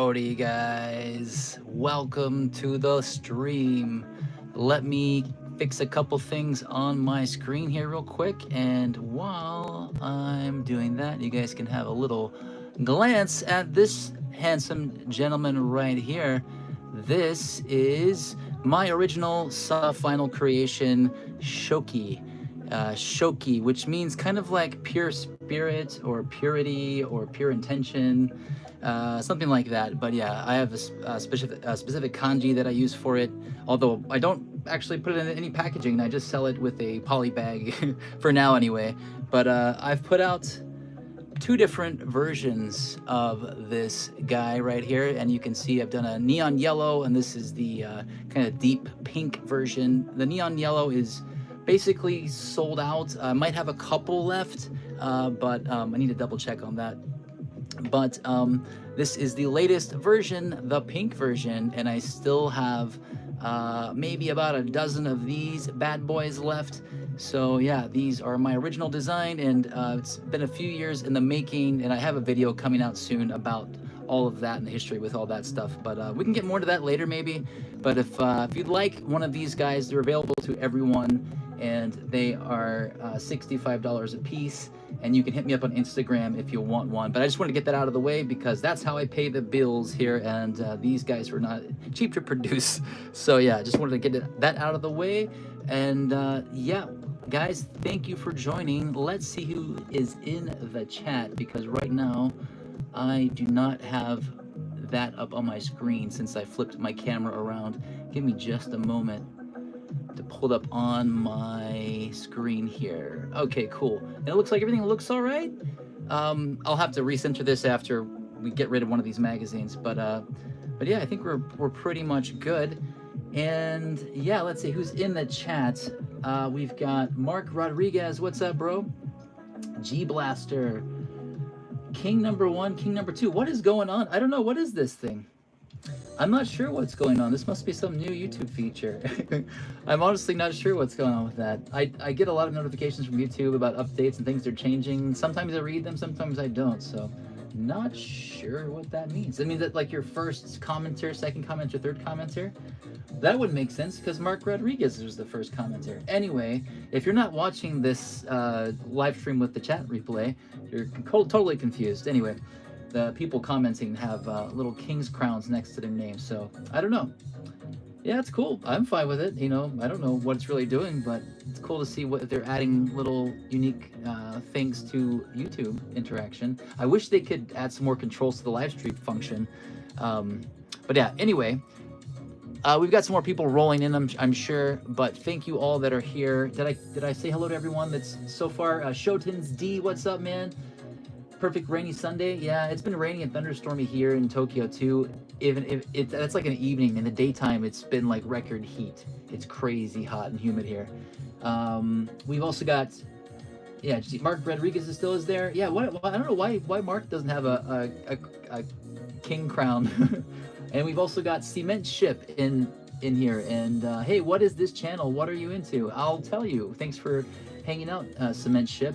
Howdy guys, welcome to the stream. Let me fix a couple things on my screen here real quick, and while I'm doing that, you guys can have a little glance at this handsome gentleman right here. This is my original final creation, Shoki. Shoki, which means kind of like pure spirit or purity or pure intention, something like that. But yeah, I have a specific kanji that I use for it, although I don't actually put it in any packaging. I just sell it with a poly bag for now anyway. But I've put out two different versions of this guy right here, and you can see I've done a neon yellow, and this is the kind of deep pink version. The neon yellow is basically sold out. I might have a couple left, but I need to double check on that. But this is the latest version, the pink version, and I still have maybe about a dozen of these bad boys left. So yeah, these are my original design, and it's been a few years in the making, and I have a video coming out soon about all of that and the history with all that stuff. But we can get more to that later maybe. But if you'd like one of these guys, they're available to everyone, and they are $65 a piece, and you can hit me up on Instagram if you want one. But I just want to get that out of the way because that's how I pay the bills here, and these guys were not cheap to produce. So yeah, I just wanted to get that out of the way. And yeah, guys, thank you for joining. Let's see who is in the chat, because right now I do not have that up on my screen since I flipped my camera around. Give me just a moment to pull it up on my screen here. Okay, cool. And it looks like everything looks all right. I'll have to recenter this after we get rid of one of these magazines, but yeah, I think we're pretty much good. And yeah, let's see who's in the chat. We've got Mark Rodriguez. What's up, bro? G Blaster. King number 1, King number 2. What is going on? I don't know. What is this thing? I'm not sure what's going on. This must be some new YouTube feature. I'm honestly not sure what's going on with that. I get a lot of notifications from YouTube about updates and things are changing. Sometimes I read them, sometimes I don't. So not sure what that means. I mean, that like your first commenter, second commenter, third commenter? That would make sense because Mark Rodriguez was the first commenter. Anyway, if you're not watching this live stream with the chat replay, you're totally confused. Anyway, the people commenting have little king's crowns next to their names, so I don't know. Yeah, it's cool. I'm fine with it. You know, I don't know what it's really doing, but it's cool to see what they're adding little unique things to YouTube interaction. I wish they could add some more controls to the live stream function. But yeah, anyway, we've got some more people rolling in, I'm sure. But thank you all that are here. Did I say hello to everyone that's so far? Shotins D, what's up, man? Perfect rainy Sunday. Yeah, it's been rainy and thunderstormy here in Tokyo too. Even if that's like an evening. In the daytime, it's been like record heat. It's crazy hot and humid here. We've also got, yeah, Mark Rodriguez still is there. Yeah, I don't know why Mark doesn't have a king crown. And we've also got Cement Ship in here. And hey, what is this channel? What are you into? I'll tell you. Thanks for hanging out, Cement Ship.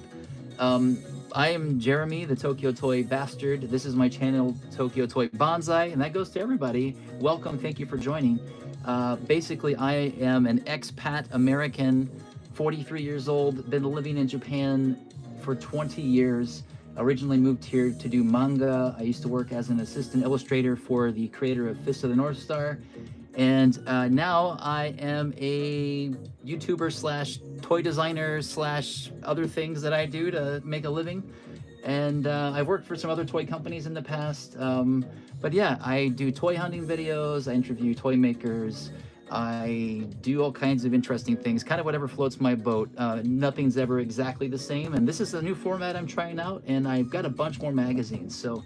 I am Jeremy, the Tokyo Toy Bastard. This is my channel, Tokyo Toy Bonsai, and that goes to everybody. Welcome, thank you for joining. Basically, I am an expat American, 43 years old, been living in Japan for 20 years. Originally moved here to do manga. I used to work as an assistant illustrator for the creator of Fist of the North Star. And now I am a YouTuber slash toy designer slash other things that I do to make a living. And I've worked for some other toy companies in the past. But yeah, I do toy hunting videos. I interview toy makers. I do all kinds of interesting things, kind of whatever floats my boat. Nothing's ever exactly the same. And this is a new format I'm trying out. And I've got a bunch more magazines. So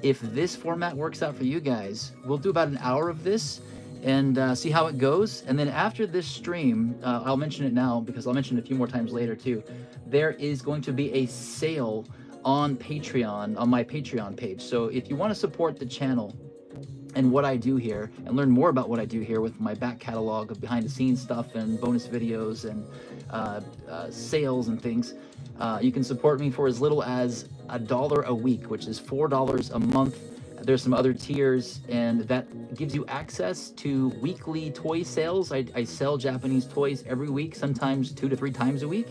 if this format works out for you guys, we'll do about an hour of this and see how it goes. And then after this stream, I'll mention it now because I'll mention it a few more times later too. There is going to be a sale on Patreon, on my Patreon page. So if you want to support the channel and what I do here and learn more about what I do here with my back catalog of behind the scenes stuff and bonus videos and sales and things, you can support me for as little as $1 a week, which is $4 a month. there's some other tiers, and that gives you access to weekly toy sales. I sell Japanese toys every week, sometimes 2 to 3 times a week,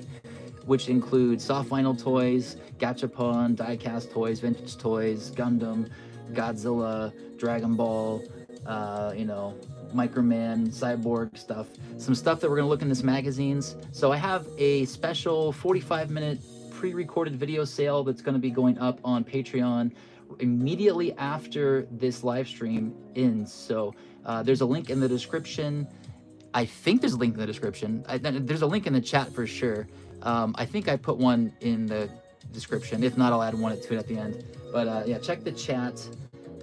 which include soft vinyl toys, gachapon, die-cast toys, vintage toys, Gundam, Godzilla, Dragon Ball, Microman, Cyborg stuff. Some stuff that we're going to look in this magazines. So I have a special 45-minute pre-recorded video sale that's going to be going up on Patreon immediately after this live stream ends. So there's a link in the description. I think there's a link in the description. There's a link in the chat for sure. I think I put one in the description. If not, I'll add one to it at the end. But yeah, check the chat.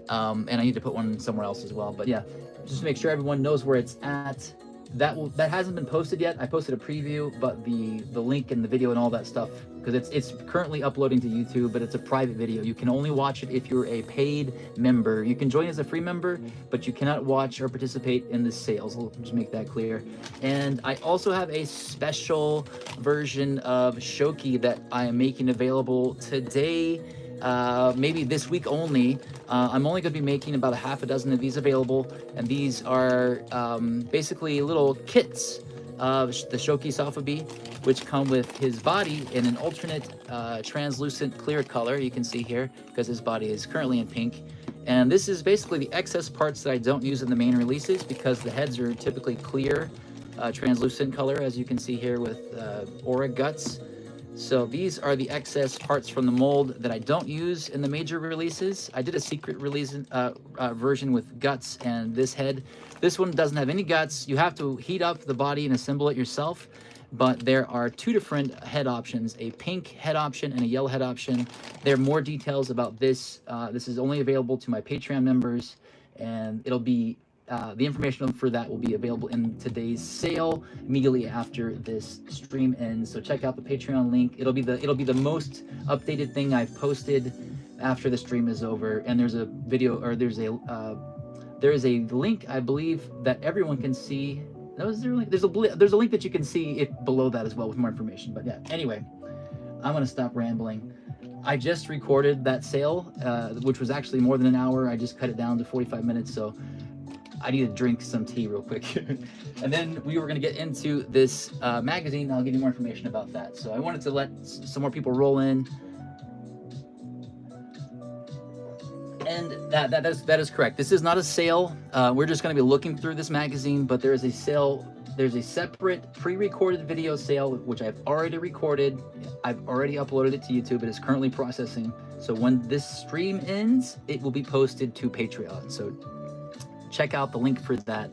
And I need to put one somewhere else as well. But yeah, just to make sure everyone knows where it's at. That hasn't been posted yet. I posted a preview, but the link and the video and all that stuff, because it's currently uploading to YouTube, but it's a private video. You can only watch it if you're a paid member. You can join as a free member, but you cannot watch or participate in the sales. I'll just make that clear. And I also have a special version of Shoki that I am making available today, maybe this week only. I'm only going to be making about a half a dozen of these available, and these are basically little kits of the Shoki sofubi, which come with his body in an alternate translucent clear color. You can see here, because his body is currently in pink. And this is basically the excess parts that I don't use in the main releases, because the heads are typically clear, translucent color, as you can see here with aura guts. So these are the excess parts from the mold that I don't use in the major releases. I did a secret release version with guts and this head. This one doesn't have any guts. You have to heat up the body and assemble it yourself. But there are 2 different head options, a pink head option and a yellow head option. There are more details about this. This is only available to my Patreon members, and it'll be the information for that will be available in today's sale immediately after this stream ends. So check out the Patreon link. It'll be the most updated thing I've posted after the stream is over. And there's a video, or there is a link, I believe, that everyone can see. No, is there a link? There's a link that you can see below that as well with more information. But yeah, anyway, I'm gonna stop rambling. I just recorded that sale, which was actually more than an hour. I just cut it down to 45 minutes. So I need to drink some tea real quick. And then we were going to get into this magazine. I'll give you more information about that. So I wanted to let some more people roll in. And that is correct. This is not a sale. We're just going to be looking through this magazine, but there is a sale. There's a separate pre-recorded video sale, which I've already recorded. I've already uploaded it to YouTube. It is currently processing. So when this stream ends, it will be posted to Patreon. So check out the link for that.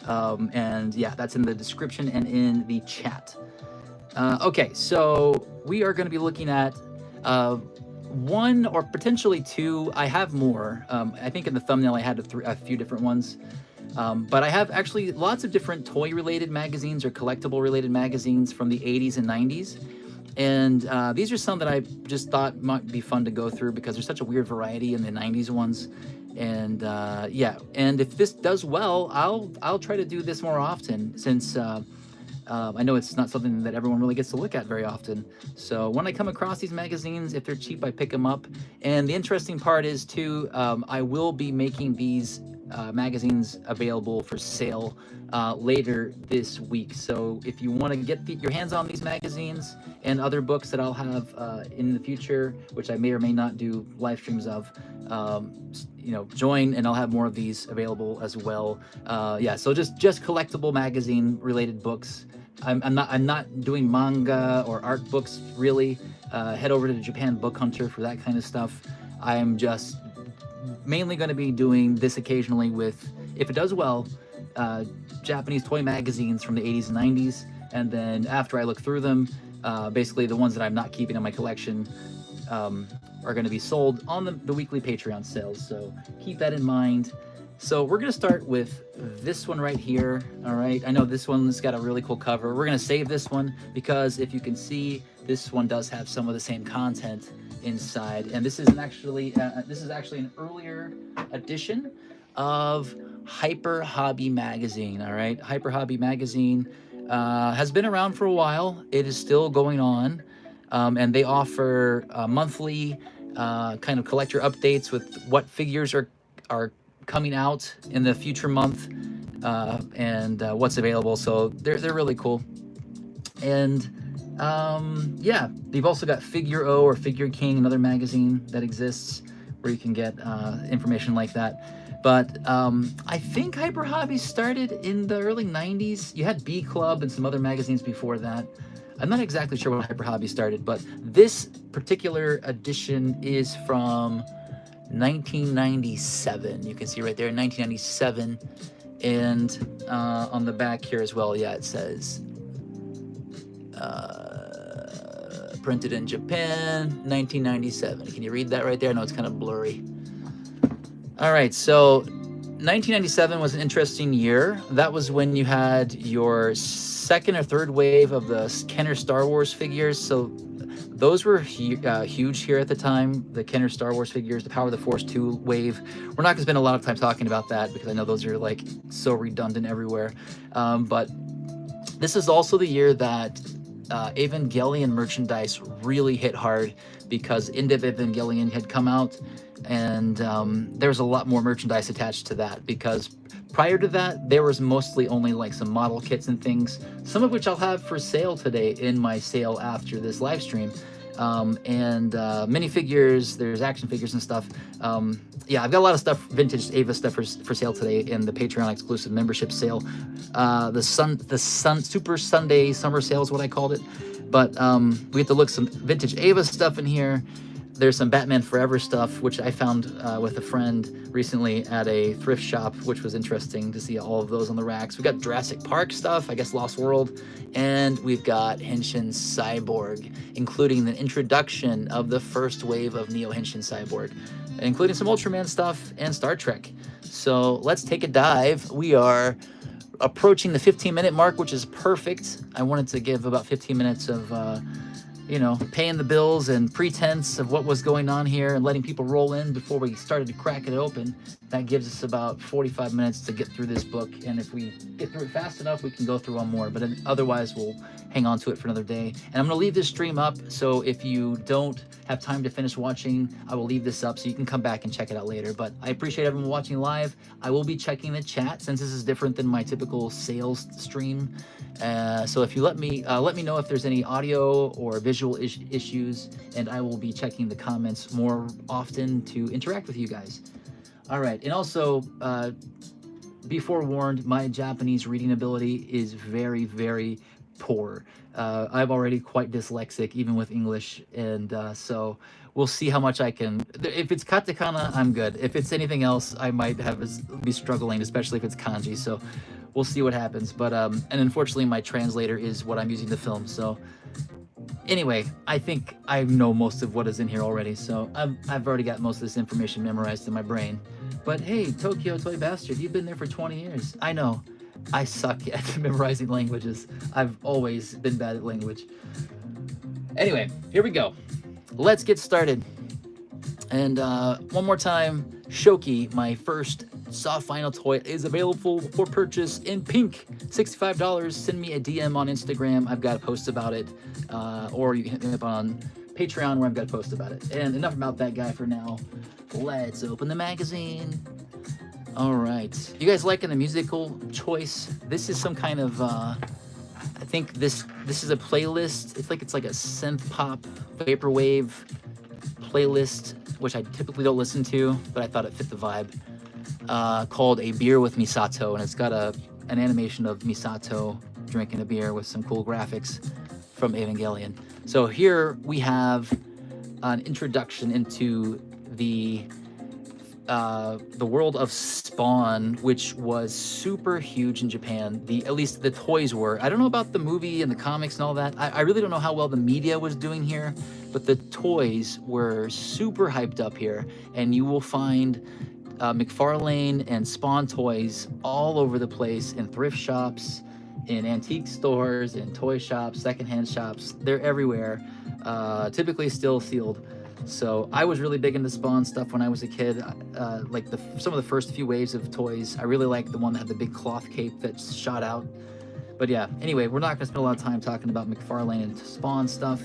And yeah, that's in the description and in the chat. Okay, so we are going to be looking at 1 or potentially 2. I have more. I think in the thumbnail I had a few different ones. But I have actually lots of different toy-related magazines or collectible-related magazines from the 80s and 90s. And these are some that I just thought might be fun to go through, because there's such a weird variety in the 90s ones. And yeah, and if this does well, I'll try to do this more often, since I know it's not something that everyone really gets to look at very often. So when I come across these magazines, if they're cheap, I pick them up. And the interesting part is too, I will be making these magazines available for sale later this week. So if you want to get your hands on these magazines and other books that I'll have in the future, which I may or may not do live streams of, join, and I'll have more of these available as well. Yeah, so just collectible magazine related books. I'm not doing manga or art books really. Head over to the Japan Book Hunter for that kind of stuff. I'm just mainly going to be doing this occasionally with, if it does well, Japanese toy magazines from the 80s and 90s. And then after I look through them, basically the ones that I'm not keeping in my collection are going to be sold on the weekly Patreon sales. So keep that in mind. So we're going to start with this one right here. All right. I know this one's got a really cool cover. We're going to save this one because if you can see, this one does have some of the same content inside. And this is actually an earlier edition of Hyper Hobby Magazine. All right. Hyper Hobby Magazine has been around for a while. It is still going on. And they offer monthly kind of collector updates with what figures are are coming out in the future month, and what's available. So they're really cool. And yeah, they've also got Figure O or Figure King, another magazine that exists where you can get information like that. But I think Hyper Hobby started in the early 90s. You had B Club and some other magazines before that. I'm not exactly sure when Hyper Hobby started, but this particular edition is from 1997. You can see right there, 1997. And on the back here as well, yeah, it says printed in Japan, 1997. Can you read that right there? I know it's kind of blurry. All right, so 1997 was an interesting year. That was when you had your second or third wave of the Kenner Star Wars figures. So those were huge here at the time. The Kenner Star Wars figures, the Power of the Force 2 wave. We're not going to spend a lot of time talking about that because I know those are like so redundant everywhere. But this is also the year that Evangelion merchandise really hit hard because End of Evangelion had come out, and there was a lot more merchandise attached to that because prior to that, there was mostly only like some model kits and things, some of which I'll have for sale today in my sale after this live stream. And minifigures, there's action figures and stuff. Yeah, I've got a lot of stuff, vintage Ava stuff for sale today in the Patreon exclusive membership sale. The Super Sunday summer sale is what I called it. But we get to look some vintage Ava stuff in here. There's some Batman Forever stuff, which I found with a friend recently at a thrift shop, which was interesting to see all of those on the racks. We got Jurassic Park stuff, I guess Lost World, and we've got Henshin Cyborg, including the introduction of the first wave of Neo Henshin Cyborg, including some Ultraman stuff and Star Trek. So let's take a dive. We are approaching the 15-minute mark, which is perfect. I wanted to give about 15 minutes of you know, paying the bills and pretense of what was going on here and letting people roll in before we started to crack it open. That gives us about 45 minutes to get through this book, and if we get through it fast enough, we can go through one more, but otherwise we'll hang on to it for another day. And I'm going to leave this stream up, so if you don't have time to finish watching, I will leave this up so you can come back and check it out later. But I appreciate everyone watching live. I will be checking the chat since this is different than my typical sales stream. So if you let me know if there's any audio or visual issues, and I will be checking the comments more often to interact with you guys. All right, and also be forewarned, my Japanese reading ability is very, very poor. I'm already quite dyslexic, even with English, and so we'll see how much I can. If it's katakana, I'm good. If it's anything else, I might be struggling, especially if it's kanji. So we'll see what happens. But and unfortunately, my translator is what I'm using to film. So anyway, I think I know most of what is in here already. So I've already got most of this information memorized in my brain. But hey, Tokyo Toy Bastard, you've been there for 20 years. I know. I suck at memorizing languages. I've always been bad at language. Anyway, here we go. Let's get started. And one more time, Shoki, my first soft vinyl toy, is available for purchase in pink. $65. Send me a DM on Instagram. I've got a post about it. Or you can hit me up on Patreon where I've got a post about it. And enough about that guy for now. Let's open the magazine. All right. You guys liking the musical choice? This is some kind of, I think this is a playlist. It's like a synth pop vaporwave playlist, which I typically don't listen to, but I thought it fit the vibe, called A Beer with Misato. And it's got an animation of Misato drinking a beer with some cool graphics from Evangelion. So here we have an introduction into the world of Spawn, which was super huge in Japan. At least the toys were. I don't know about the movie and the comics and all that. I really don't know how well the media was doing here, but the toys were super hyped up here, and you will find McFarlane and Spawn toys all over the place in thrift shops, in antique stores, in toy shops, secondhand shops. They're everywhere, typically still sealed. So I was really big into Spawn stuff when I was a kid, like some of the first few waves of toys. I really liked the one that had the big cloth cape that shot out. But yeah, anyway, we're not going to spend a lot of time talking about McFarlane and Spawn stuff.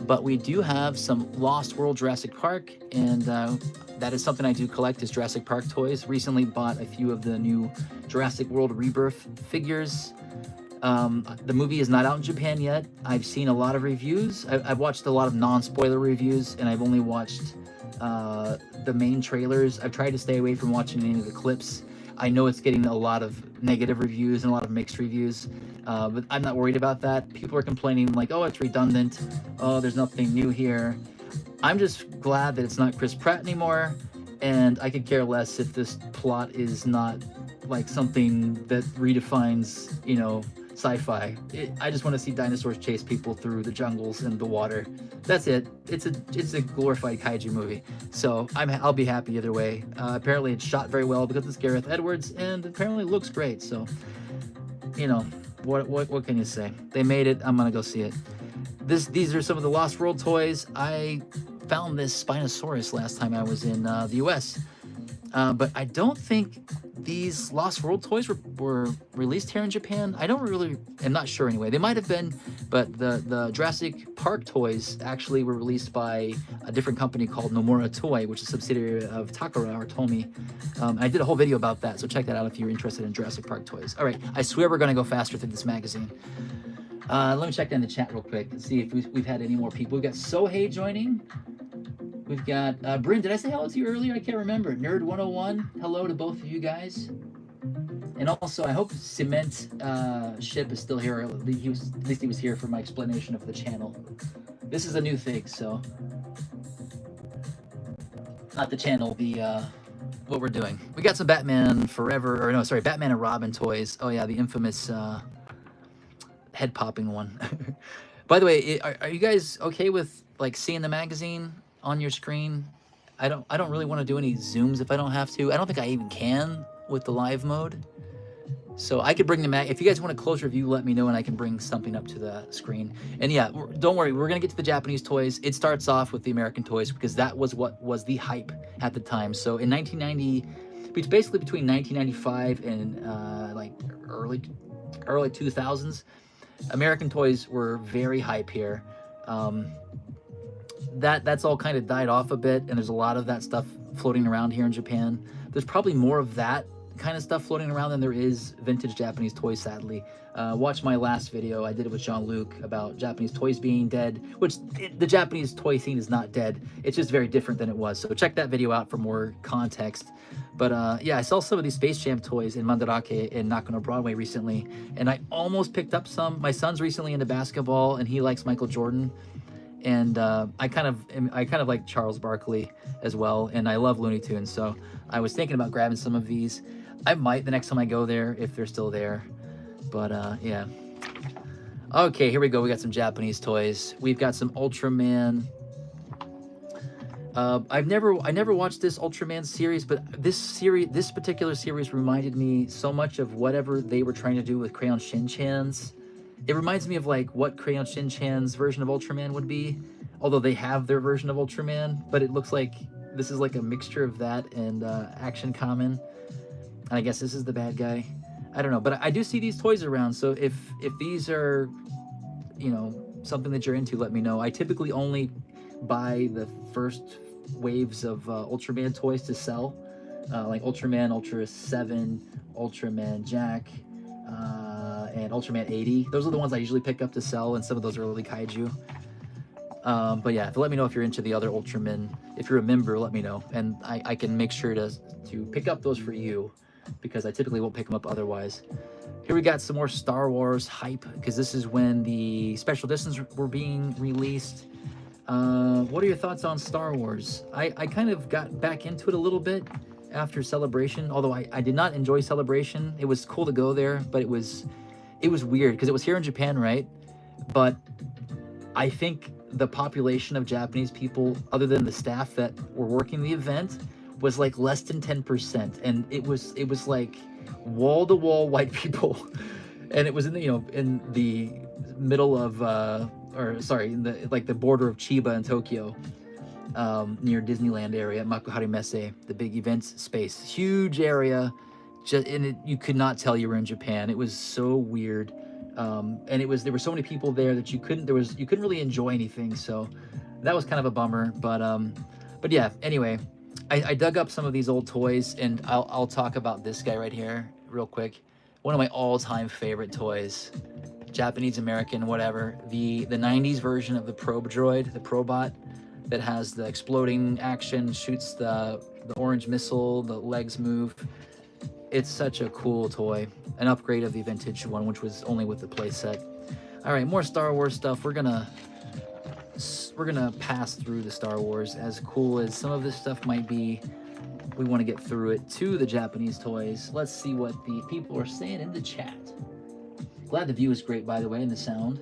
But we do have some Lost World Jurassic Park, and that is something I do collect, is Jurassic Park toys. Recently bought a few of the new Jurassic World Rebirth figures. The movie is not out in Japan yet. I've seen a lot of reviews. I've watched a lot of non-spoiler reviews, and I've only watched the main trailers. I've tried to stay away from watching any of the clips. I know it's getting a lot of negative reviews and a lot of mixed reviews, but I'm not worried about that. People are complaining like, oh, it's redundant. Oh, there's nothing new here. I'm just glad that it's not Chris Pratt anymore, and I could care less if this plot is not like something that redefines, you know, sci-fi. I just want to see dinosaurs chase people through the jungles and the water. That's it. It's a glorified kaiju movie. So I'll be happy either way. Apparently it's shot very well because it's Gareth Edwards, and apparently it looks great. So, you know, what can you say? They made it. I'm gonna go see it. These are some of the Lost World toys. I found this Spinosaurus last time I was in the US. But I don't think these Lost World toys were released here in Japan. I'm not sure anyway. They might have been, but the Jurassic Park toys actually were released by a different company called Nomura Toy, which is a subsidiary of Takara or Tomy. I did a whole video about that, so check that out if you're interested in Jurassic Park toys. All right, I swear we're gonna go faster through this magazine. Let me check down the chat real quick and see if we've had any more people. We've got Sohei joining. We've got Bryn. Did I say hello to you earlier? I can't remember. Nerd 101. Hello to both of you guys. And also, I hope Cement Ship is still here. At least he was here for my explanation of the channel. This is a new thing, so not the channel. What we're doing. We got some Batman Forever, or no, sorry, Batman and Robin toys. Oh yeah, the infamous head popping one. By the way, are you guys okay with like seeing the magazine on your screen? I don't really want to do any zooms if I don't have to. I don't think I even can with the live mode. So I could bring the if you guys want a closer view, let me know and I can bring something up to the screen. And yeah, don't worry, we're gonna get to the Japanese toys. It starts off with the American toys because that was what was the hype at the time. So in 1990, basically between 1995 and like early 2000s, American toys were very hype here. That's all kind of died off a bit, and there's a lot of that stuff floating around here in Japan. There's probably more of that kind of stuff floating around than there is vintage Japanese toys, sadly. Watch my last video. I did it with Jean-Luc about Japanese toys being dead, which the Japanese toy scene is not dead. It's just very different than it was. So check that video out for more context. But yeah, I saw some of these Space Jam toys in Mandarake in Nakano Broadway recently, and I almost picked up some. My son's recently into basketball, and he likes Michael Jordan. And I kind of like Charles Barkley as well, and I love Looney Tunes, so I was thinking about grabbing some of these. I might the next time I go there if they're still there, but yeah. Okay, here we go. We got some Japanese toys. We've got some Ultraman. I never watched this Ultraman series, but this particular series reminded me so much of whatever they were trying to do with Crayon Shin-Chan's. It reminds me of like what Crayon Shin-Chan's version of Ultraman would be, although they have their version of Ultraman, but it looks like this is like a mixture of that and Action Kamen. And I guess this is the bad guy. I don't know, but I do see these toys around, so if these are, you know, something that you're into, let me know. I typically only buy the first waves of Ultraman toys to sell, like Ultraman Ultra 7, Ultraman Jack, and Ultraman 80. Those are the ones I usually pick up to sell, and some of those are early kaiju. But yeah, let me know if you're into the other Ultraman. If you're a member, let me know, and I can make sure to pick up those for you, because I typically won't pick them up otherwise. Here we got some more Star Wars hype, because this is when the special editions were being released. What are your thoughts on Star Wars? I kind of got back into it a little bit after Celebration, although I did not enjoy Celebration. It was cool to go there, but it was weird because it was here in Japan, right? But I think the population of Japanese people, other than the staff that were working the event, was like less than 10%, and it was like wall-to-wall white people, and it was in the middle of in the border of Chiba and Tokyo, near Disneyland area, Makuhari Messe, the big events space, huge area, you could not tell you were in Japan. It was so weird. And there were so many people there that you couldn't really enjoy anything. So that was kind of a bummer. But yeah. Anyway, I dug up some of these old toys, and I'll talk about this guy right here real quick. One of my all-time favorite toys, Japanese American, whatever. The 90s version of the probe droid, the probot, that has the exploding action, shoots the orange missile, the legs move. It's such a cool toy. An upgrade of the vintage one, which was only with the playset. All right, more Star Wars stuff. We're gonna pass through the Star Wars. As cool as some of this stuff might be, we want to get through it to the Japanese toys. Let's see what the people are saying in the chat. Glad the view is great, by the way, and the sound.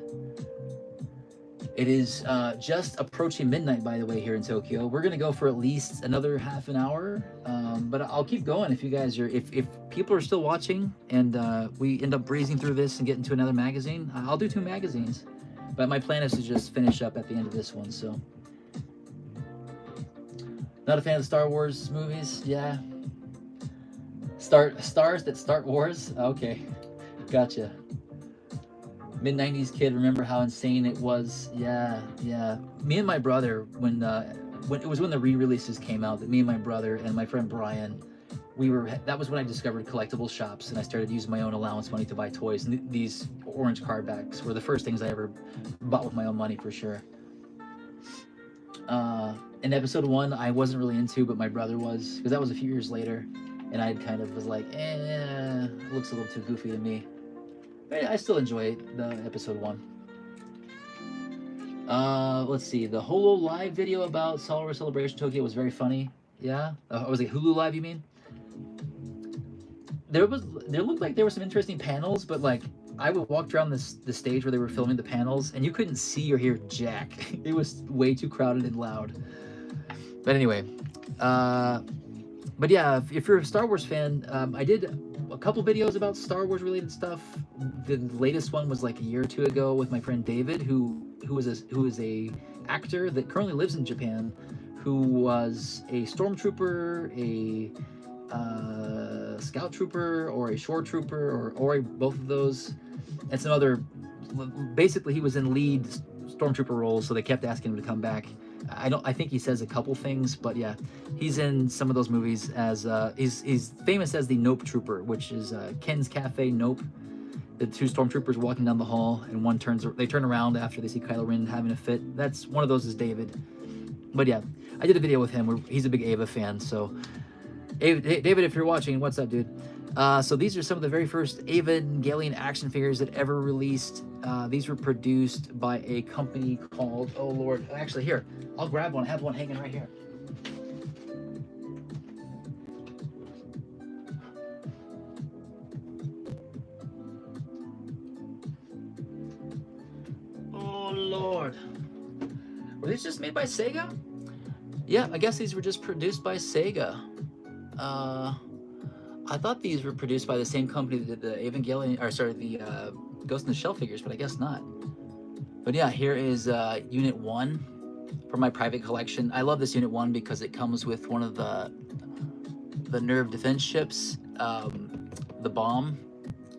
It is just approaching midnight, by the way, here in Tokyo. We're gonna go for at least another half an hour, but I'll keep going if you guys are, if people are still watching and we end up breezing through this and get into another magazine. I'll do 2 magazines, but my plan is to just finish up at the end of this one. So, not a fan of the Star Wars movies, yeah. Stars that start wars. Okay, gotcha. Mid-90s kid, remember how insane it was? Yeah. Me and my brother, when the re-releases came out, that me and my brother and my friend Brian, that was when I discovered collectible shops, and I started using my own allowance money to buy toys. And these orange card backs were the first things I ever bought with my own money, for sure. In episode 1, I wasn't really into, but my brother was, because that was a few years later, and I kind of was like, it looks a little too goofy to me. I still enjoy the episode 1. Let's see. The Holo Live video about Star Wars Celebration Tokyo was very funny. Yeah? I was like, Hulu Live, you mean? There looked like there were some interesting panels, but like, I would walk around the stage where they were filming the panels, and you couldn't see or hear jack. It was way too crowded and loud. But anyway, but yeah, if you're a Star Wars fan, I did a couple videos about Star Wars related stuff. The latest one was like a year or 2 ago with my friend David, who is a actor that currently lives in Japan, who was a stormtrooper, a scout trooper, or a shore trooper, or both of those, and some other. Basically, he was in lead stormtrooper roles, so they kept asking him to come back. I think he says a couple things, but yeah, he's in some of those movies as he's famous as the Nope Trooper, which is Ken's Cafe Nope. The 2 stormtroopers walking down the hall, and they turn around after they see Kylo Ren having a fit. That's one of those is David. But yeah, I did a video with him where he's a big Eva fan. So David, if you're watching, what's up, dude? So these are some of the very first Evangelion action figures that ever released. These were produced by a company called, oh Lord, actually here, I'll grab one. I have one hanging right here. Oh Lord. Were these just made by Sega? Yeah, I guess these were just produced by Sega. I thought these were produced by the same company that did the Evangelion, or sorry, the Ghost in the Shell figures, but I guess not. But yeah, here is Unit 1 for my private collection. I love this Unit 1 because it comes with one of the nerve defense ships, the bomb,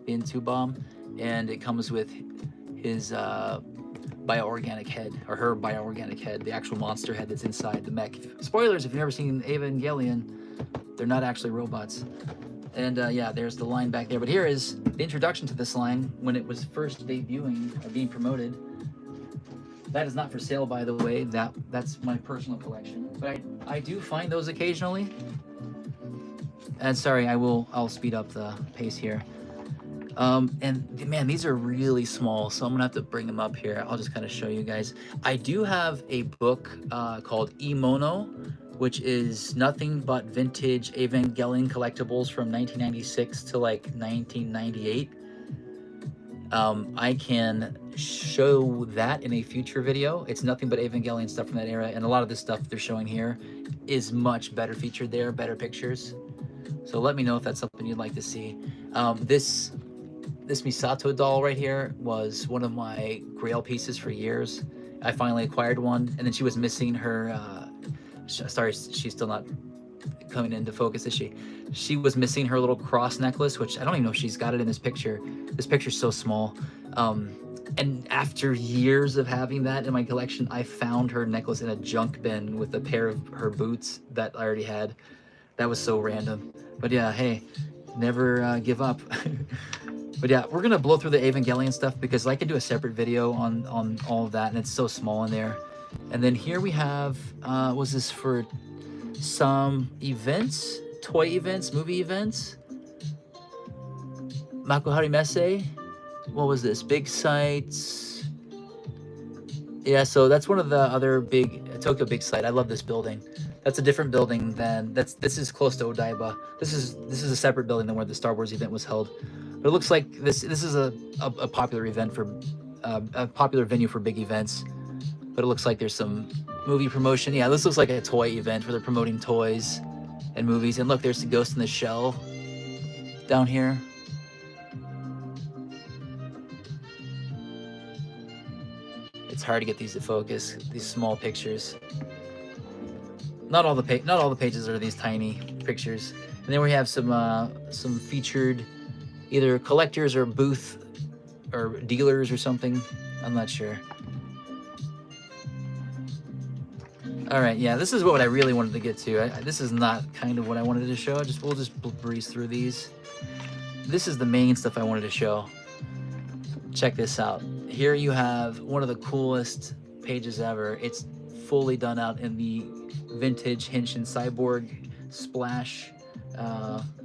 the N2 bomb, and it comes with his bioorganic head, or her bioorganic head, the actual monster head that's inside the mech. Spoilers, if you've never seen Evangelion, they're not actually robots. And yeah, there's the line back there. But here is the introduction to this line when it was first debuting or being promoted. That is not for sale, by the way. That's my personal collection. But I do find those occasionally. And sorry, I'll speed up the pace here. And man, these are really small, so I'm gonna have to bring them up here. I'll just kind of show you guys. I do have a book called Imono, which is nothing but vintage Evangelion collectibles from 1996 to like 1998. I can show that in a future video. It's nothing but Evangelion stuff from that era, and a lot of the stuff they're showing here is much better featured there, better pictures. So let me know if that's something you'd like to see. This Misato doll right here was one of my grail pieces for years. I finally acquired one, and then she was missing her, sorry, she's still not coming into focus, is she? She was missing her little cross necklace, which I don't even know if she's got it in this picture. This picture's so small. And after years of having that in my collection, I found her necklace in a junk bin with a pair of her boots that I already had. That was so random. But yeah, hey, never give up. But yeah, we're gonna blow through the Evangelion stuff because I could do a separate video on all of that, and it's so small in there. And then here we have, was this for some events, toy events, movie events? Makuhari Messe? What was this? Big sites. Yeah, so that's one of the other big Tokyo Big Sight. I love this building. That's a different building than this is close to Odaiba. This is a separate building than where the Star Wars event was held. But it looks like this is a popular event for a popular venue for big events. But it looks like there's some movie promotion. Yeah, this looks like a toy event where they're promoting toys and movies. And look, there's the Ghost in the Shell down here. It's hard to get these to focus, these small pictures. Not all the pages are these tiny pictures. And then we have some featured either collectors or booth or dealers or something. I'm not sure. All right, yeah, this is what I really wanted to get to. This is not kind of what I wanted to show. We'll just breeze through these. This is the main stuff I wanted to show. Check this out. Here you have one of the coolest pages ever. It's fully done out in the vintage Henshin Cyborg splash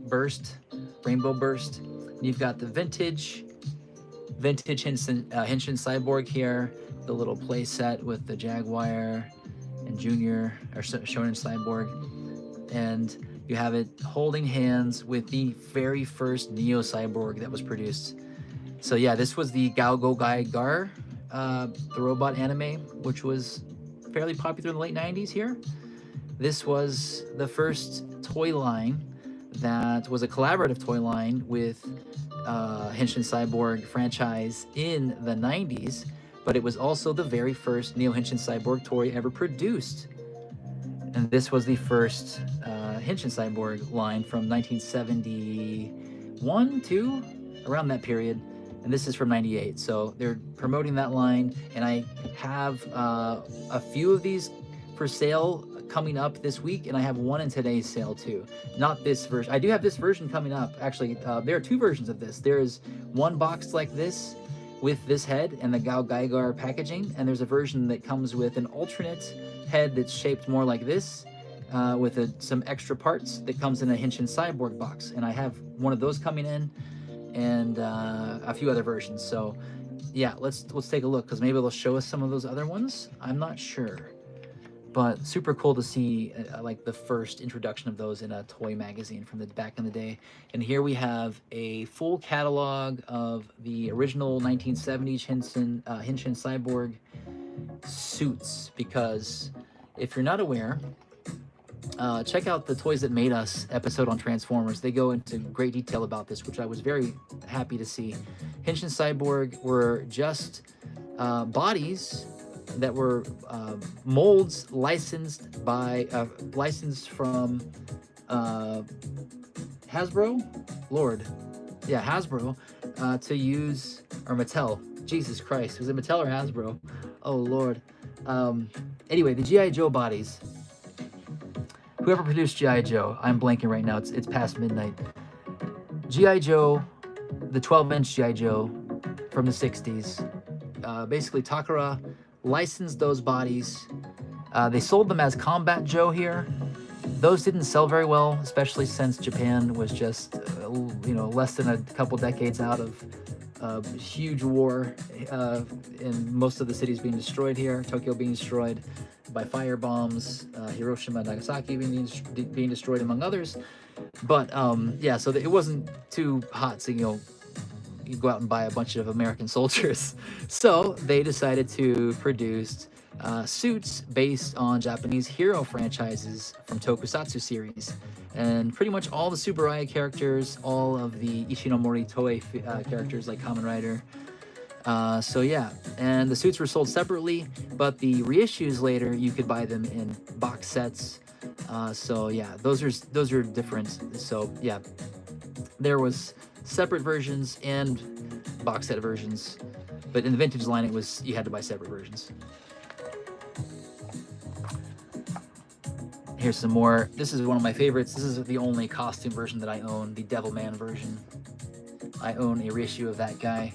burst, rainbow burst. You've got the vintage Henshin Cyborg here, the little play set with the Jaguar and Junior or Shonen Cyborg, and you have it holding hands with the very first Neo Cyborg that was produced. So yeah, this was the Gaogo Gar, the robot anime, which was fairly popular in the late 90s here. This was the first toy line that was a collaborative toy line with Henshin Cyborg franchise in the 90s, but it was also the very first Neo Henshin Cyborg toy ever produced. And this was the first Henshin Cyborg line from 1971, 2, around that period. And this is from 98, so they're promoting that line, and I have a few of these for sale coming up this week, and I have one in today's sale too. Not this version. I do have this version coming up. Actually, there are two versions of this. There is one box like this with this head and the Gao Gaigar packaging, and there's a version that comes with an alternate head that's shaped more like this, with some extra parts that comes in a Henshin Cyborg box, and I have one of those coming in, and a few other versions. So yeah, let's take a look, because maybe they'll show us some of those other ones. I'm not sure, but super cool to see like the first introduction of those in a toy magazine from the back in the day. And here we have a full catalog of the original 1970s Henshin Cyborg suits, because if you're not aware, check out the Toys That Made Us episode on Transformers. They go into great detail about this, which I was very happy to see. Henshin Cyborg were just bodies that were molds licensed from Hasbro? Lord. Yeah, Hasbro, to use, or Mattel. Jesus Christ, was it Mattel or Hasbro? Oh, Lord. Anyway, the G.I. Joe bodies. Whoever produced G.I. Joe, I'm blanking right now, it's past midnight. G.I. Joe, the 12-inch G.I. Joe from the 60s. Basically, Takara licensed those bodies. They sold them as Combat Joe here. Those didn't sell very well, especially since Japan was just, less than a couple decades out of huge war, and most of the cities being destroyed here, Tokyo being destroyed by fire bombs, Hiroshima and Nagasaki being destroyed, among others. But yeah, so it wasn't too hot, so you go out and buy a bunch of American soldiers. So they decided to produce suits based on Japanese hero franchises from tokusatsu series. And pretty much all the Tsuburaya characters, all of the Ishinomori Toei characters like Kamen Rider. So yeah, and the suits were sold separately, but the reissues later, you could buy them in box sets So yeah, those are different. So yeah, there was separate versions and box set versions, but in the vintage line, it was you had to buy separate versions. Here's some more. This is one of my favorites. This is the only costume version that I own, the Devilman version. I own a reissue of that guy.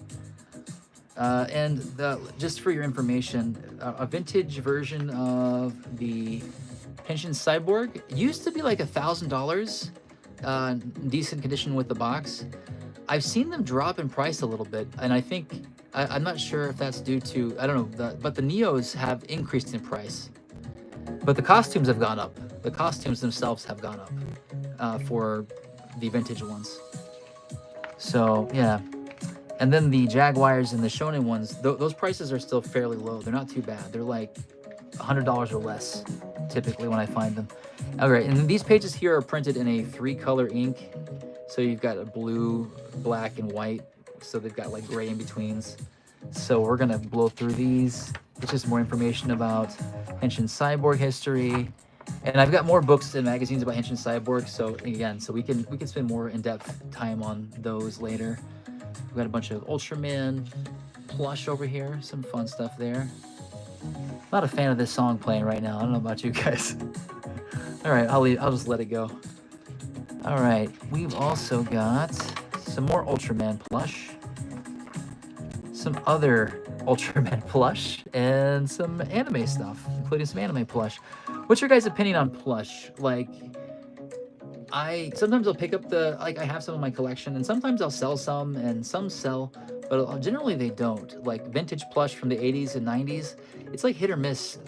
Just for your information, a vintage version of the Henshin Cyborg used to be like $1,000, decent condition with the box. I've seen them drop in price a little bit, and I think I'm not sure if that's due to, I don't know, but the Neos have increased in price, but the costumes have gone up. The costumes themselves have gone up for the vintage ones. So yeah. And then the Jaguars and the Shonen ones, those prices are still fairly low. They're not too bad. They're like $100 or less, typically, when I find them. All right, and these pages here are printed in a 3-color ink. So you've got a blue, black, and white. So they've got like gray in betweens. So we're gonna blow through these. It's just more information about Henshin Cyborg history. And I've got more books and magazines about Henshin Cyborg. So again, so we can spend more in-depth time on those later. We've got a bunch of Ultraman plush over here. Some fun stuff there. Not a fan of this song playing right now. I don't know about you guys. All right, I'll just let it go. All right, we've also got some more Ultraman plush, some other Ultraman plush, and some anime stuff, including some anime plush. What's your guys' opinion on plush? Like, sometimes I'll pick up I have some in my collection, and sometimes I'll sell some, and some sell, but generally they don't. Like vintage plush from the 80s and 90s, it's like hit or miss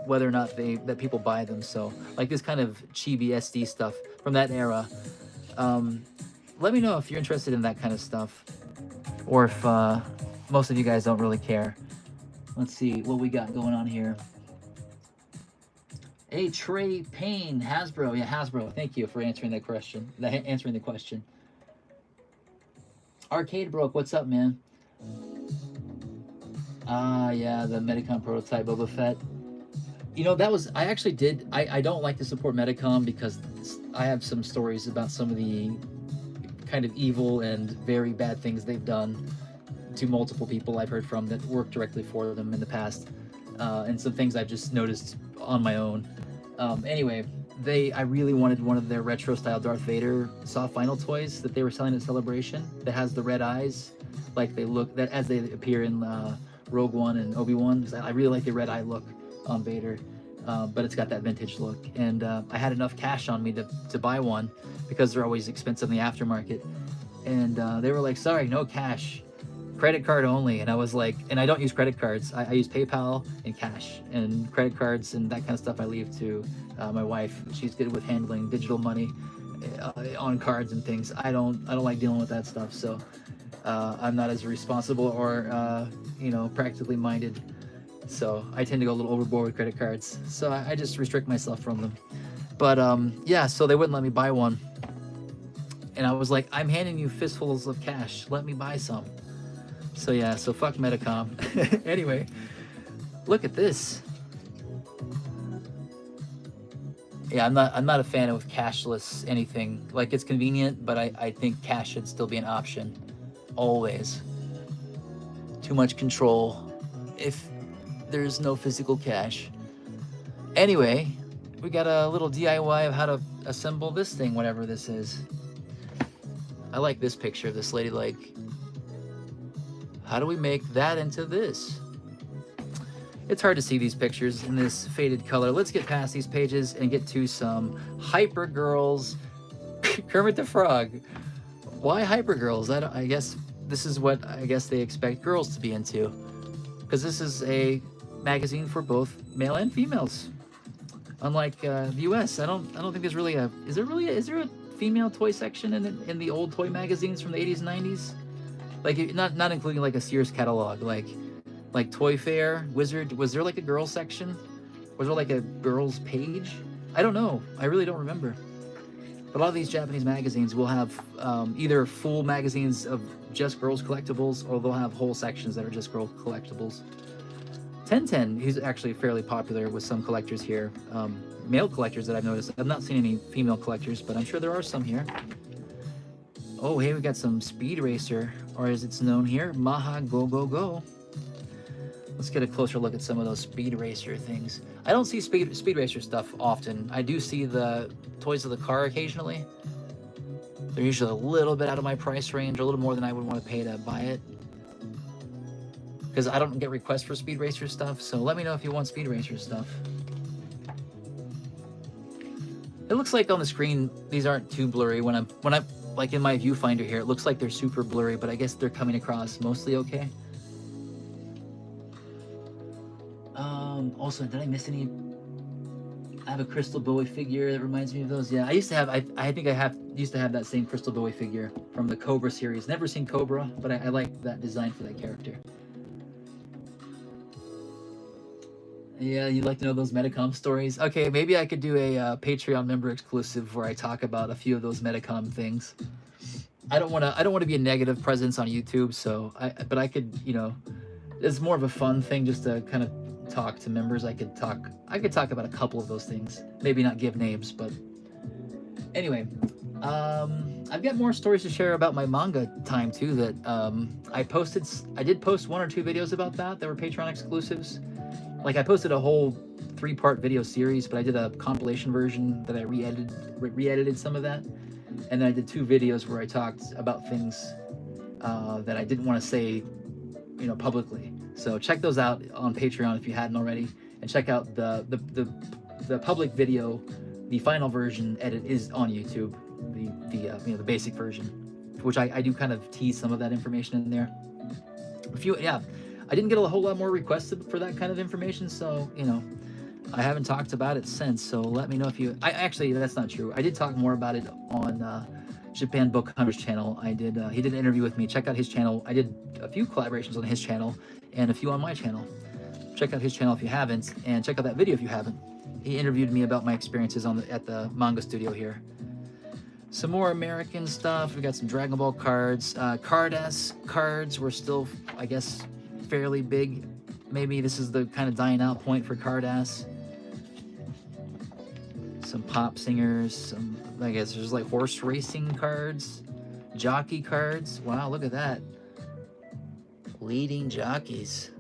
whether or not that people buy them. So like this kind of chibi SD stuff from that era. Let me know if you're interested in that kind of stuff, or if most of you guys don't really care. Let's see what we got going on here. Hey, Trey Payne, Hasbro. Yeah, Hasbro. Thank you for answering that question. Answering the question. Arcade Broke, what's up, man? Yeah, the Medicom prototype Boba Fett. You know, I actually did. I don't like to support Medicom because I have some stories about some of the kind of evil and very bad things they've done to multiple people I've heard from that worked directly for them in the past, and some things I've just noticed on my own. Anyway, I really wanted one of their retro style Darth Vader soft vinyl toys that they were selling at Celebration that has the red eyes, like they look that as they appear in Rogue One and Obi-Wan. I really like the red eye look on Vader, but it's got that vintage look. And I had enough cash on me to buy one because they're always expensive in the aftermarket. And they were like, sorry, no cash. Credit card only. And I was like, and I don't use credit cards. I use PayPal and cash, and credit cards and that kind of stuff I leave to my wife. She's good with handling digital money on cards and things. I don't like dealing with that stuff. So I'm not as responsible or practically minded. So I tend to go a little overboard with credit cards. So I just restrict myself from them. But yeah, so they wouldn't let me buy one. And I was like, I'm handing you fistfuls of cash. Let me buy some. So yeah, so fuck Medicom. Anyway, look at this. Yeah, I'm not a fan of cashless anything. Like, it's convenient, but I think cash should still be an option. Always. Too much control if there's no physical cash. Anyway, we got a little DIY of how to assemble this thing, whatever this is. I like this picture of this lady, like, how do we make that into this? It's hard to see these pictures in this faded color. Let's get past these pages and get to some Hyper Girls. Kermit the Frog. Why Hyper Girls? I guess this is what they expect girls to be into, because this is a magazine for both male and females. Unlike the U.S., I don't think there's really a. Is there a female toy section in the old toy magazines from the 80s and 90s? Like, not including like a Sears catalog, like Toy Fair, Wizard. Was there like a girls section? Was there like a girls page? I don't know. I really don't remember. But a lot of these Japanese magazines will have either full magazines of just girls collectibles, or they'll have whole sections that are just girl collectibles. 1010, he's actually fairly popular with some collectors here. Male collectors that I've noticed. I've not seen any female collectors, but I'm sure there are some here. Oh, hey, we got some Speed Racer, or as it's known here, Maha Go Go Go. Let's get a closer look at some of those Speed Racer things. I don't see Speed Racer stuff often. I do see the toys of the car occasionally. They're usually a little bit out of my price range, a little more than I would want to pay to buy it. Because I don't get requests for Speed Racer stuff, so let me know if you want Speed Racer stuff. It looks like on the screen these aren't too blurry. When I'm like in my viewfinder here, it looks like they're super blurry, but I guess they're coming across mostly okay. Also, did I miss any? I have a Crystal Bowie figure that reminds me of those. Yeah, I used to have. I think I used to have that same Crystal Bowie figure from the Cobra series. Never seen Cobra, but I like that design for that character. Yeah, you'd like to know those Metacom stories? Okay, maybe I could do a Patreon member exclusive where I talk about a few of those Metacom things. I don't want to be a negative presence on YouTube, so but I could, you know, it's more of a fun thing just to kind of talk to members. I could talk about a couple of those things. Maybe not give names, but anyway, I've got more stories to share about my manga time too that I did post 1 or 2 videos about that were Patreon exclusives. Like I posted a whole 3-part video series, but I did a compilation version that I re-edited some of that, and then I did 2 videos where I talked about things that I didn't want to say, you know, publicly. So check those out on Patreon if you hadn't already, and check out the public video. The final version edit is on YouTube. The basic version, which I do kind of tease some of that information in there. I didn't get a whole lot more requests for that kind of information, so, you know, I haven't talked about it since, so let me know if you... Actually, that's not true. I did talk more about it on Japan Book Hunter's channel. He did an interview with me. Check out his channel. I did a few collaborations on his channel and a few on my channel. Check out his channel if you haven't, and check out that video if you haven't. He interviewed me about my experiences at the manga studio here. Some more American stuff. We got some Dragon Ball cards. Card-S cards were still, I guess, fairly big. Maybe this is the kind of dying out point for Card-S. Some pop singers, I guess there's like horse racing cards, jockey cards. Wow, look at that. Leading jockeys.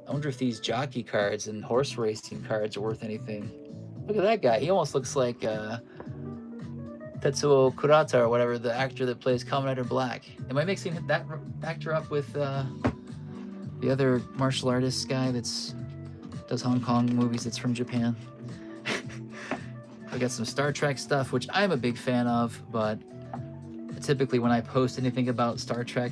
I wonder if these jockey cards and horse racing cards are worth anything. Look at that guy. He almost looks like Tetsuo Kurata or whatever, the actor that plays Kamen Rider Black. Am I mixing that actor up with the other martial artist guy does Hong Kong movies that's from Japan? I got some Star Trek stuff, which I'm a big fan of, but typically when I post anything about Star Trek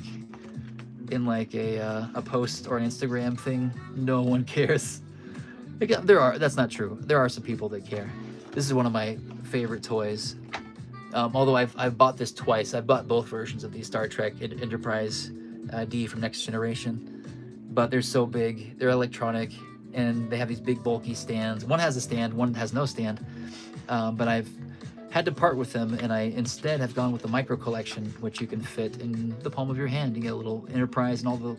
in like a post or an Instagram thing, no one cares. That's not true. There are some people that care. This is one of my favorite toys. Although I've bought this twice. I've bought both versions of the Star Trek Enterprise D from Next Generation. But they're so big, they're electronic, and they have these big bulky stands. One has a stand, one has no stand. But I've had to part with them, and I instead have gone with the micro collection, which you can fit in the palm of your hand. You get a little Enterprise and all the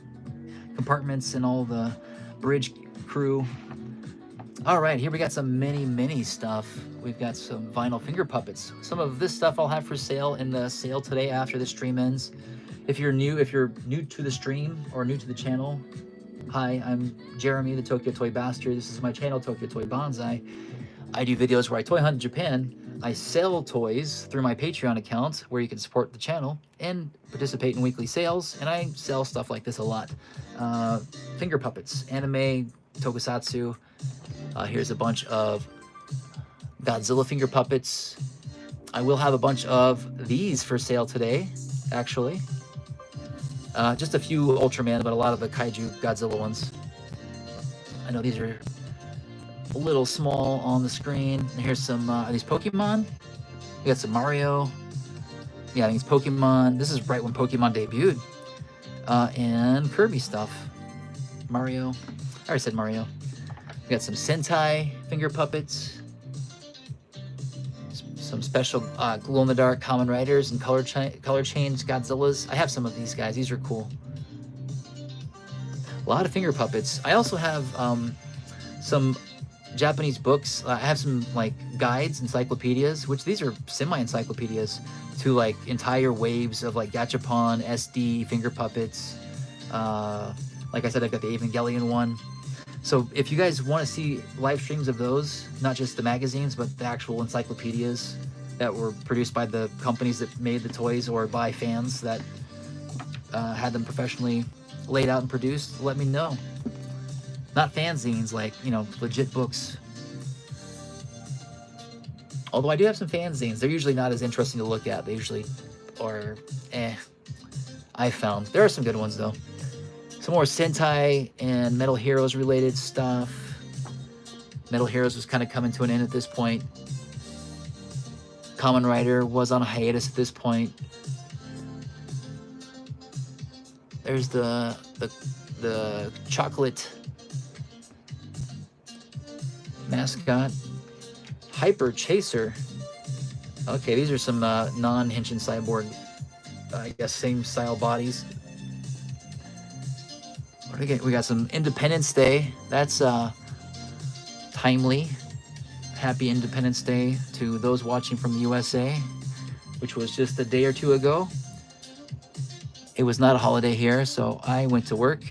compartments and all the bridge crew. All right, here we got some mini stuff. We've got some vinyl finger puppets. Some of this stuff I'll have for sale in the sale today after the stream ends. If you're new to the stream or new to the channel, hi, I'm Jeremy, the Tokyo Toy Bastard. This is my channel, Tokyo Toy Bonsai. I do videos where I toy hunt in Japan. I sell toys through my Patreon account where you can support the channel and participate in weekly sales. And I sell stuff like this a lot. Finger puppets, anime, tokusatsu. Here's a bunch of Godzilla finger puppets. I will have a bunch of these for sale today, actually. Just a few Ultraman, but a lot of the kaiju Godzilla ones. I know these are a little small on the screen. And here's some these Pokemon. We got some Mario. Yeah, I think it's Pokemon. This is right when Pokemon debuted. And Kirby stuff. Mario. I already said Mario. We got some Sentai finger puppets. Some special glow-in-the-dark Kamen Riders and color change Godzillas. I have some of these guys. These are cool. A lot of finger puppets. I also have some Japanese books. I have some like guides, encyclopedias, which these are semi-encyclopedias to like entire waves of like gachapon, SD, finger puppets. Like I said, I've got the Evangelion one. So if you guys want to see live streams of those, not just the magazines, but the actual encyclopedias that were produced by the companies that made the toys or by fans that had them professionally laid out and produced, let me know. Not fanzines, like, you know, legit books. Although I do have some fanzines. They're usually not as interesting to look at. They usually are I found. There are some good ones, though. Some more Sentai and Metal Heroes related stuff. Metal Heroes was kind of coming to an end at this point. Kamen Rider was on a hiatus at this point. There's the chocolate mascot. Hyper Chaser. Okay, these are some non-Henshin Cyborg, I guess same style bodies. What do we get? We got some Independence Day. That's timely. Happy Independence Day to those watching from the USA, which was just a day or two ago. It was not a holiday here, so I went to work.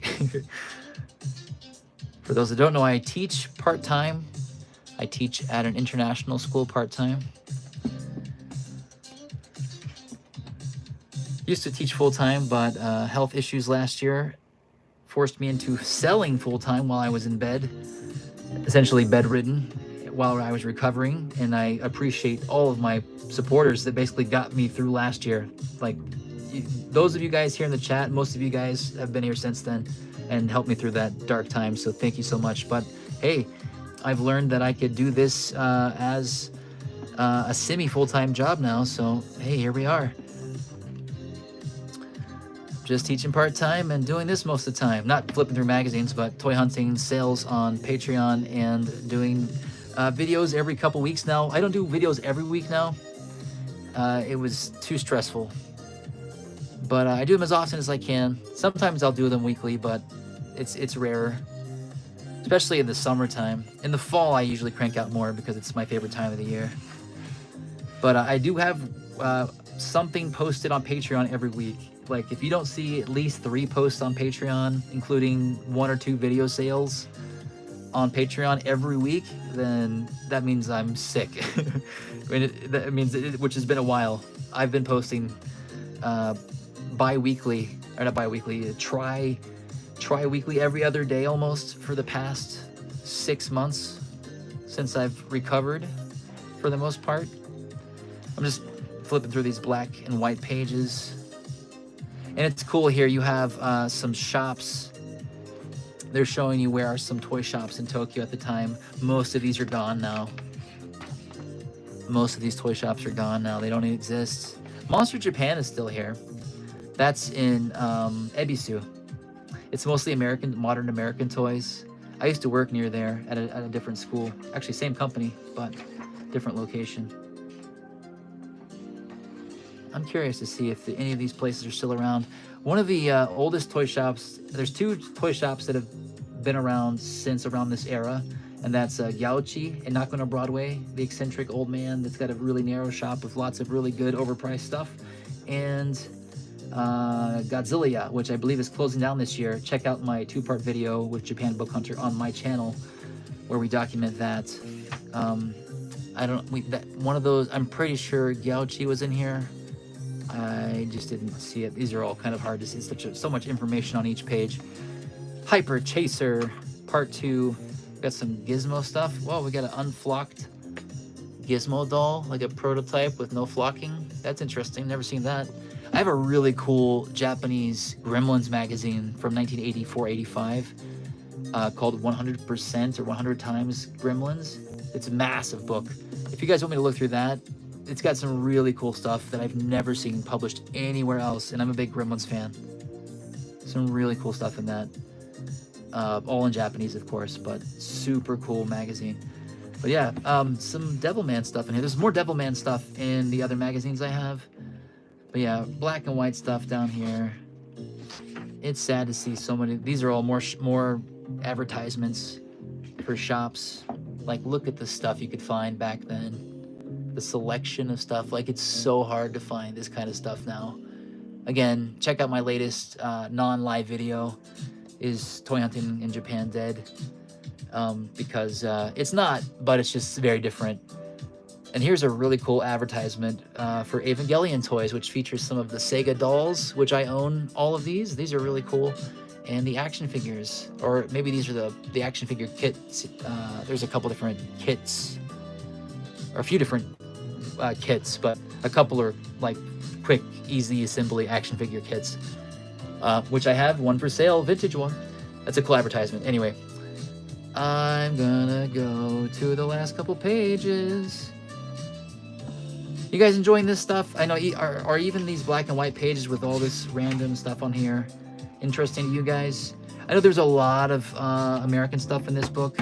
For those that don't know, I teach part-time. I teach at an international school part-time. Used to teach full-time, but health issues last year forced me into selling full-time while I was in bed, essentially bedridden, while I was recovering. And I appreciate all of my supporters that basically got me through last year. Like, those of you guys here in the chat, most of you guys have been here since then and helped me through that dark time, so thank you so much. But hey, I've learned that I could do this as a semi-full-time job now, so hey, here we are. Just teaching part-time and doing this most of the time. Not flipping through magazines, but toy hunting, sales on Patreon, and doing videos every couple weeks now. I don't do videos every week now. It was too stressful. But I do them as often as I can. Sometimes I'll do them weekly, but it's rarer. Especially in the summertime. In the fall, I usually crank out more because it's my favorite time of the year. But I do have something posted on Patreon every week. Like, if you don't see at least 3 posts on Patreon, including 1 or 2 video sales on Patreon every week, then that means I'm sick. I mean, that means, which has been a while. I've been posting bi-weekly, or not bi-weekly, tri-weekly every other day almost for the past 6 months since I've recovered for the most part. I'm just flipping through these black and white pages. And it's cool here, you have some shops. They're showing you where are some toy shops in Tokyo at the time. Most of these are gone now. Most of these toy shops are gone now. They don't exist. Monster Japan is still here. That's in Ebisu. It's mostly American, modern American toys. I used to work near there at a different school. Actually, same company, but different location. I'm curious to see if any of these places are still around. One of the oldest toy shops, there's 2 toy shops that have been around since around this era, and that's Gyauchi in Nakano Broadway, the eccentric old man that's got a really narrow shop with lots of really good overpriced stuff, and Godzilla, which I believe is closing down this year. Check out my 2-part video with Japan Book Hunter on my channel where we document that. One of those, I'm pretty sure Gyauchi was in here. I just didn't see it. These are all kind of hard to see. So much information on each page. Hyper Chaser, Part 2. Got some Gizmo stuff. Whoa, we got an unflocked Gizmo doll, like a prototype with no flocking. That's interesting. Never seen that. I have a really cool Japanese Gremlins magazine from 1984-85 called 100% or 100 Times Gremlins. It's a massive book. If you guys want me to look through that, it's got some really cool stuff that I've never seen published anywhere else, and I'm a big Gremlins fan. Some really cool stuff in that. All in Japanese, of course, but super cool magazine. But yeah, some Devilman stuff in here. There's more Devilman stuff in the other magazines I have. But yeah, black and white stuff down here. it's sad to see so many. These are all more advertisements for shops. Like, look at the stuff you could find back then. The selection of stuff. Like, it's so hard to find this kind of stuff now. Again, check out my latest non-live video. Is Toy Hunting in Japan dead? Because it's not, but it's just very different. And here's a really cool advertisement for Evangelion toys, which features some of the Sega dolls, which I own all of these. These are really cool. And the action figures, or maybe these are the action figure kits. There's a couple different kits, or a few different kits, but a couple are like quick, easy assembly action figure kits, which I have one for sale, vintage one. That's a cool advertisement. Anyway, I'm gonna go to the last couple pages. You guys enjoying this stuff? I know, are even these black and white pages with all this random stuff on here interesting to you guys? I know there's a lot of American stuff in this book.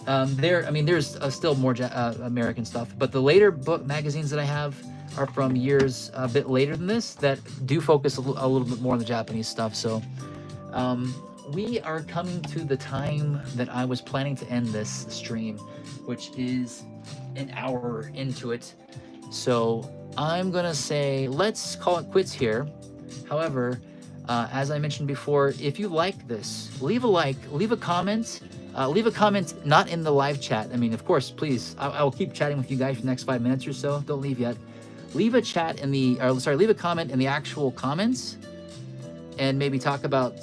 There's still more American stuff, but the later book magazines that I have are from years a bit later than this that do focus a little bit more on the Japanese stuff. So we are coming to the time that I was planning to end this stream, which is an hour into it. So I'm gonna say let's call it quits here. However, as I mentioned before, if you like this, leave a like, leave a comment. Leave a comment not in the live chat. I mean, of course, please. I'll keep chatting with you guys for the next 5 minutes or so. Don't leave yet. Leave a leave a comment in the actual comments, and maybe talk about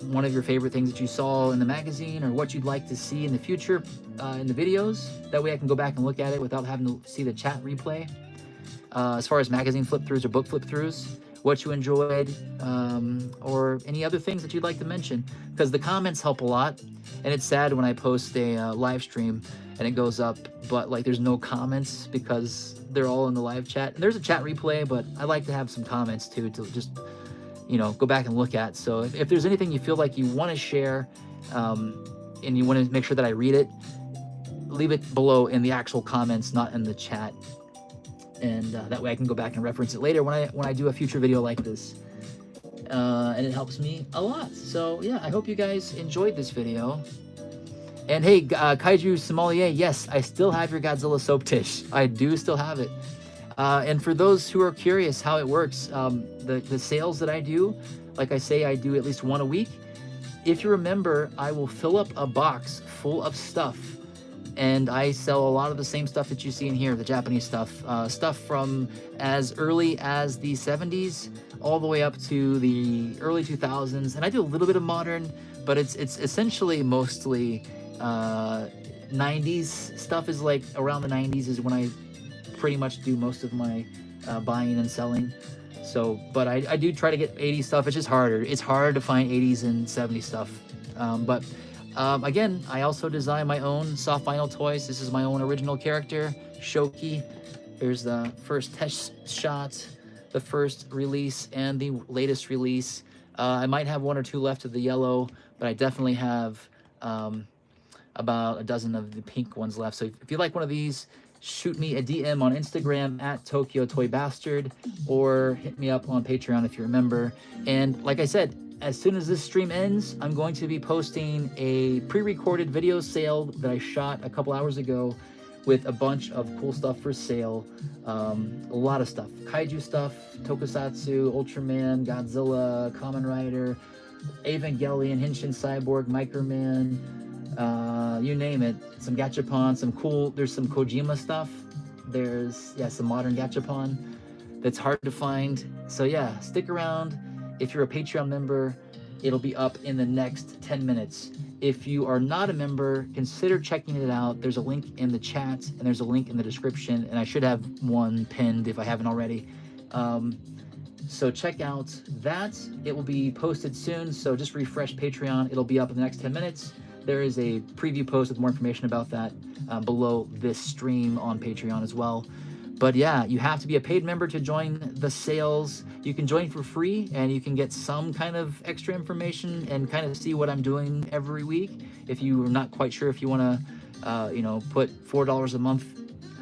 one of your favorite things that you saw in the magazine, or what you'd like to see in the future in the videos. That way I can go back and look at it without having to see the chat replay. As far as magazine flip-throughs or book flip-throughs, what you enjoyed, or any other things that you'd like to mention, because the comments help a lot. And it's sad when I post a live stream and it goes up, but like there's no comments because they're all in the live chat. And there's a chat replay, but I like to have some comments too, to just, go back and look at. So if there's anything you feel like you want to share, and you want to make sure that I read it, leave it below in the actual comments, not in the chat. And that way I can go back and reference it later when I do a future video like this. And it helps me a lot. So yeah, I hope you guys enjoyed this video. And hey, Kaiju Sommelier, yes, I still have your Godzilla soap dish. I do still have it. And for those who are curious how it works, the sales that I do, like I say, I do at least one a week. If you remember, I will fill up a box full of stuff. And I sell a lot of the same stuff that you see in here, the Japanese stuff. Stuff from as early as the 70s all the way up to the early 2000s. And I do a little bit of modern, but it's essentially mostly 90s stuff. Is like around the 90s is when I pretty much do most of my buying and selling. So, but I do try to get 80s stuff. It's just harder. It's hard to find 80s and 70s stuff. Again, I also design my own soft vinyl toys. This is my own original character, Shoki. Here's the first test shot, the first release, and the latest release. I might have one or two left of the yellow, but I definitely have about a dozen of the pink ones left. So if you like one of these, shoot me a DM on Instagram at TokyoToyBastard, or hit me up on Patreon if you remember. And like I said, as soon as this stream ends, I'm going to be posting a pre-recorded video sale that I shot a couple hours ago with a bunch of cool stuff for sale. A lot of stuff. Kaiju stuff, tokusatsu, Ultraman, Godzilla, Kamen Rider, Evangelion, Henshin Cyborg, Microman, you name it. Some gachapon, there's some Kojima stuff. There's, some modern gachapon that's hard to find. So yeah, stick around. If you're a Patreon member, it'll be up in the next 10 minutes. If you are not a member, consider checking it out. There's a link in the chat, and there's a link in the description, and I should have one pinned if I haven't already. So check out that. It will be posted soon, so just refresh Patreon. It'll be up in the next 10 minutes. There is a preview post with more information about that below this stream on Patreon as well. But yeah, you have to be a paid member to join the sales. You can join for free, and you can get some kind of extra information and kind of see what I'm doing every week. If you're not quite sure if you want to, put $4 a month,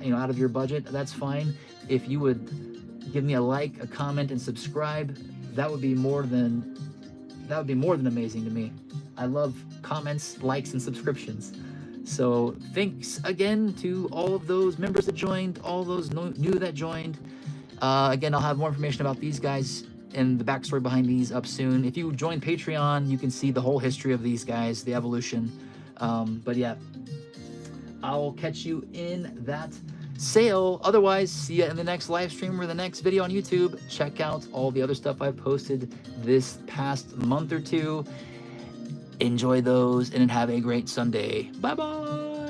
out of your budget, that's fine. If you would give me a like, a comment, and subscribe, that would be more than that would be more than amazing to me. I love comments, likes, and subscriptions. So thanks again to all of those members that joined, all those new that joined. Again, I'll have more information about these guys and the backstory behind these up soon. If you join Patreon, you can see the whole history of these guys, the evolution. But yeah, I'll catch you in that sale. Otherwise, see you in the next live stream or the next video on YouTube. Check out all the other stuff I've posted this past month or two. Enjoy those and have a great Sunday. Bye bye.